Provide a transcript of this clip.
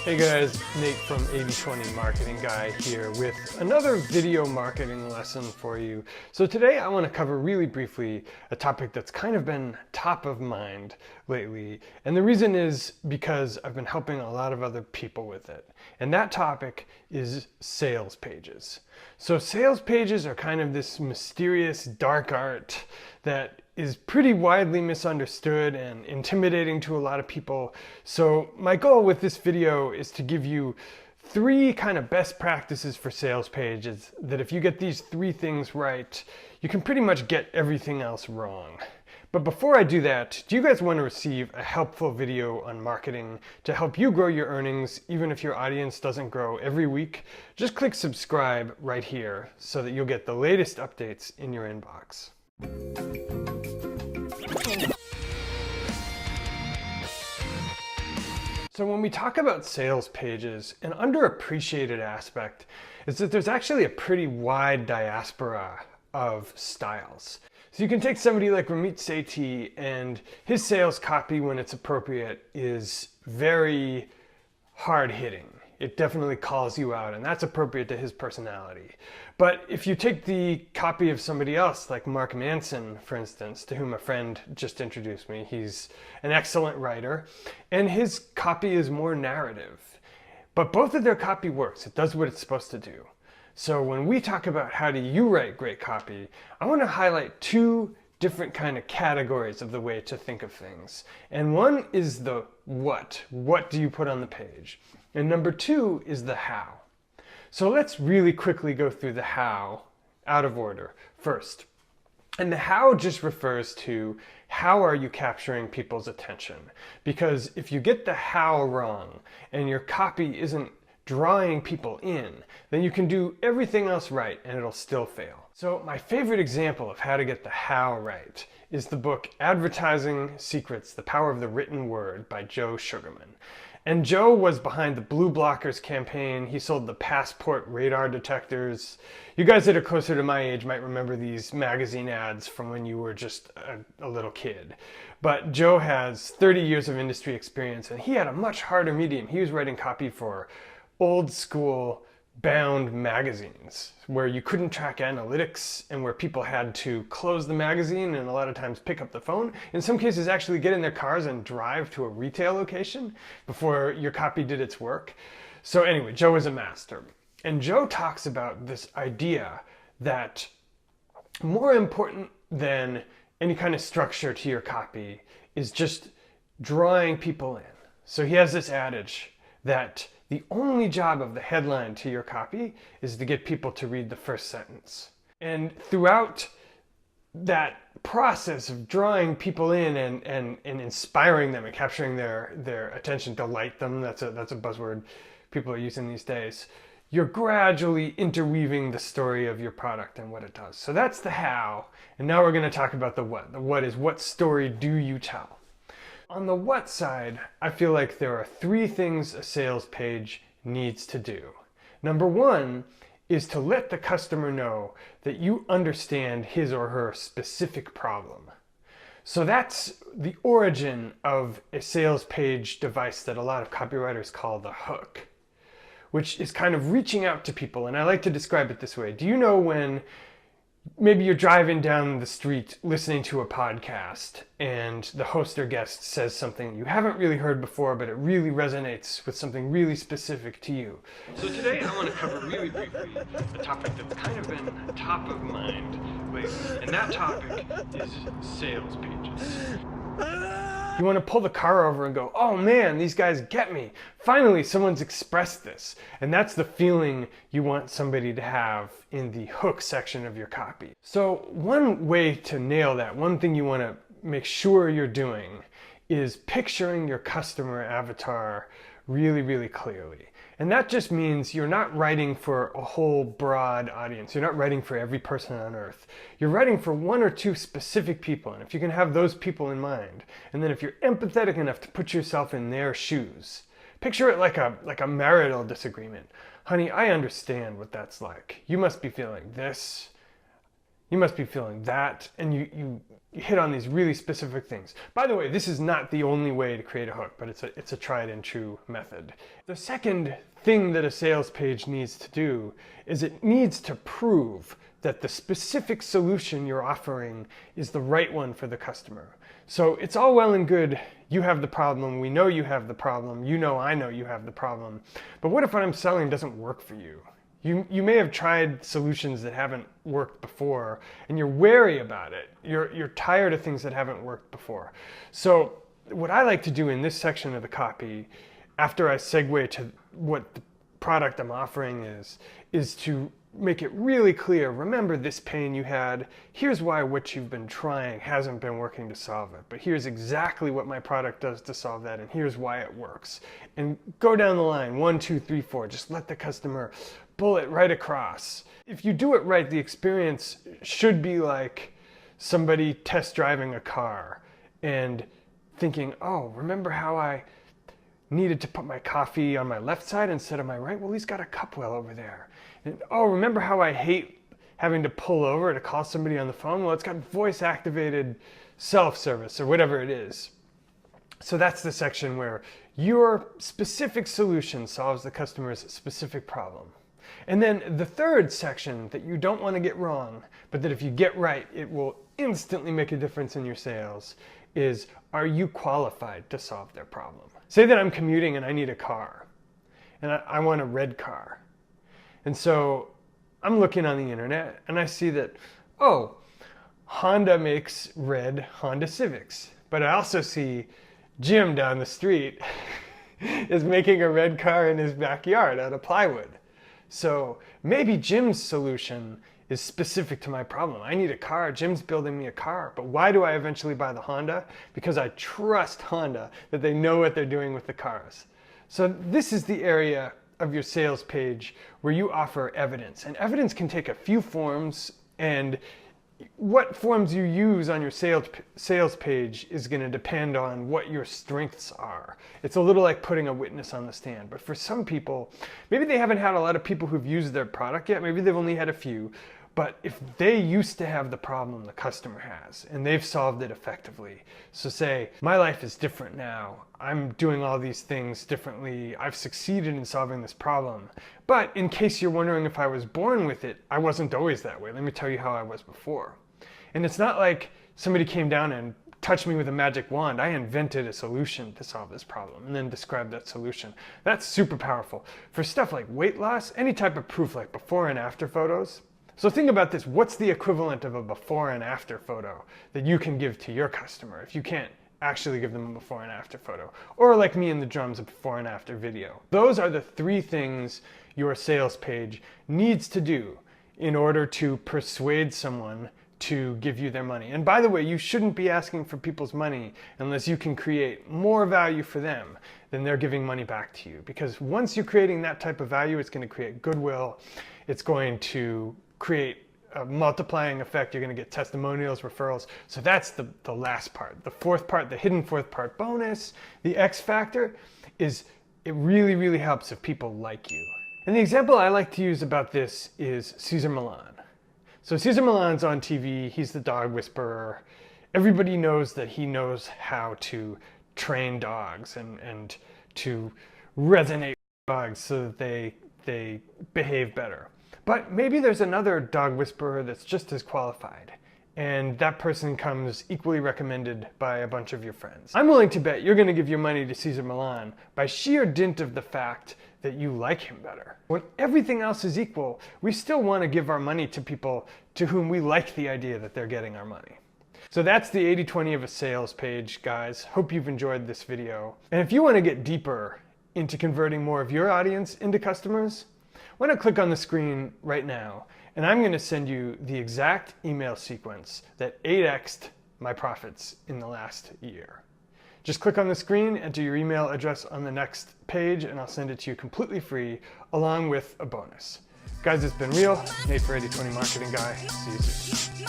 Hey guys, Nate from 80/20 Marketing Guy here with another video marketing lesson for you. So today I want to cover really briefly a topic that's kind of been top of mind lately. And the reason is because I've been helping a lot of other people with it. And that topic is sales pages. So sales pages are kind of this mysterious dark art that is pretty widely misunderstood and intimidating to a lot of people. So my goal with this video is to give you three kind of best practices for sales pages that if you get these three things right, you can pretty much get everything else wrong. But before I do that, do you guys want to receive a helpful video on marketing to help you grow your earnings even if your audience doesn't grow every week? Just click subscribe right here so that you'll get the latest updates in your inbox. So when we talk about sales pages, an underappreciated aspect is that there's actually a pretty wide diaspora of styles. So you can take somebody like Ramit Sethi, and his sales copy, when it's appropriate, is very hard-hitting. It definitely calls you out, and that's appropriate to his personality. But if you take the copy of somebody else, like Mark Manson, for instance, to whom a friend just introduced me, he's an excellent writer, and his copy is more narrative. But both of their copy works. It does what it's supposed to do. So when we talk about how do you write great copy, I want to highlight two different kind of categories of the way to think of things. And one is the what. What do you put on the page? And number two is the how. So let's really quickly go through the how out of order first. And the how just refers to how are you capturing people's attention? Because if you get the how wrong and your copy isn't drawing people in, then you can do everything else right and it'll still fail. So my favorite example of how to get the how right is the book Advertising Secrets: The Power of the Written Word by Joe Sugarman. And Joe was behind the Blue Blockers campaign. He sold the Passport radar detectors. You guys that are closer to my age might remember these magazine ads from when you were just a little kid. But Joe has 30 years of industry experience, and he had a much harder medium. He was writing copy for old school bound magazines where you couldn't track analytics and where people had to close the magazine and a lot of times pick up the phone. In some cases actually get in their cars and drive to a retail location before your copy did its work. So anyway, Joe is a master. And Joe talks about this idea that more important than any kind of structure to your copy is just drawing people in. So he has this adage that the only job of the headline to your copy is to get people to read the first sentence. And throughout that process of drawing people in and inspiring them and capturing their attention, delight them, that's a buzzword people are using these days, you're gradually interweaving the story of your product and what it does. So that's the how. And now we're going to talk about the what. The what is, what story do you tell? On the what side, I feel like there are three things a sales page needs to do. Number one is to let the customer know that you understand his or her specific problem. So that's the origin of a sales page device that a lot of copywriters call the hook, which is kind of reaching out to people. And I like to describe it this way. Do you know when maybe you're driving down the street listening to a podcast and the host or guest says something you haven't really heard before, but it really resonates with something really specific to you? So today I want to cover really briefly a topic that's kind of been top of mind lately, and that topic is sales pages. You want to pull the car over and go, oh man, these guys get me. Finally, someone's expressed this. And that's the feeling you want somebody to have in the hook section of your copy. So one way to nail that, one thing you want to make sure you're doing is picturing your customer avatar really, really clearly. And that just means you're not writing for a whole broad audience. You're not writing for every person on earth. You're writing for one or two specific people. And if you can have those people in mind, and then if you're empathetic enough to put yourself in their shoes, picture it like a marital disagreement. Honey, I understand what that's like. You must be feeling this. You must be feeling that, and you hit on these really specific things. By the way, this is not the only way to create a hook, but it's a tried and true method. The second thing that a sales page needs to do is it needs to prove that the specific solution you're offering is the right one for the customer. So it's all well and good, you have the problem, we know you have the problem, you know I know you have the problem, but what if what I'm selling doesn't work for you? You may have tried solutions that haven't worked before, and you're wary about it. You're tired of things that haven't worked before. So what I like to do in this section of the copy, after I segue to what the product I'm offering is to make it really clear. Remember this pain you had. Here's why what you've been trying hasn't been working to solve it. But here's exactly what my product does to solve that, and here's why it works. And go down the line, 1, 2, 3, 4. Just let the customer bullet right across. If you do it right, the experience should be like somebody test driving a car and thinking, oh, remember how I needed to put my coffee on my left side instead of my right? Well, he's got a cup well over there. And, oh, remember how I hate having to pull over to call somebody on the phone? Well, it's got voice activated self-service or whatever it is. So that's the section where your specific solution solves the customer's specific problem. And then the third section that you don't want to get wrong, but that if you get right, it will instantly make a difference in your sales, is, are you qualified to solve their problem? Say that I'm commuting and I need a car, and I want a red car. And so I'm looking on the internet and I see that, oh, Honda makes red Honda Civics. But I also see Jim down the street is making a red car in his backyard out of plywood. So maybe Jim's solution is specific to my problem. I need a car, Jim's building me a car, but why do I eventually buy the Honda? Because I trust Honda, that they know what they're doing with the cars. So this is the area of your sales page where you offer evidence. And evidence can take a few forms, and what forms you use on your sales page is going to depend on what your strengths are. It's a little like putting a witness on the stand. But for some people, maybe they haven't had a lot of people who've used their product yet. Maybe they've only had a few. But if they used to have the problem the customer has, and they've solved it effectively, so say, my life is different now, I'm doing all these things differently, I've succeeded in solving this problem. But in case you're wondering if I was born with it, I wasn't always that way. Let me tell you how I was before. And it's not like somebody came down and touched me with a magic wand. I invented a solution to solve this problem and then described that solution. That's super powerful. For stuff like weight loss, any type of proof like before and after photos. So think about this, what's the equivalent of a before and after photo that you can give to your customer if you can't actually give them a before and after photo? Or like me in the drums, a before and after video. Those are the three things your sales page needs to do in order to persuade someone to give you their money. And by the way, you shouldn't be asking for people's money unless you can create more value for them than they're giving money back to you. Because once you're creating that type of value, it's going to create goodwill. It's going to create a multiplying effect. You're going to get testimonials, referrals. So that's the last part. The fourth part, the hidden fourth part bonus, the X factor, is it really, really helps if people like you. And the example I like to use about this is Cesar Millan. So Cesar Millan's on TV, he's the dog whisperer. Everybody knows that he knows how to train dogs and to resonate with dogs so that they behave better. But maybe there's another dog whisperer that's just as qualified, and that person comes equally recommended by a bunch of your friends. I'm willing to bet you're going to give your money to Cesar Millan by sheer dint of the fact that you like him better. When everything else is equal, we still want to give our money to people to whom we like the idea that they're getting our money. So that's the 80-20 of a sales page, guys. Hope you've enjoyed this video. And if you want to get deeper into converting more of your audience into customers, why not click on the screen right now, and I'm going to send you the exact email sequence that 8x'd my profits in the last year. Just click on the screen, enter your email address on the next page, and I'll send it to you completely free, along with a bonus. Guys, it's been real. Nate for 80-20 Marketing Guy. See you soon.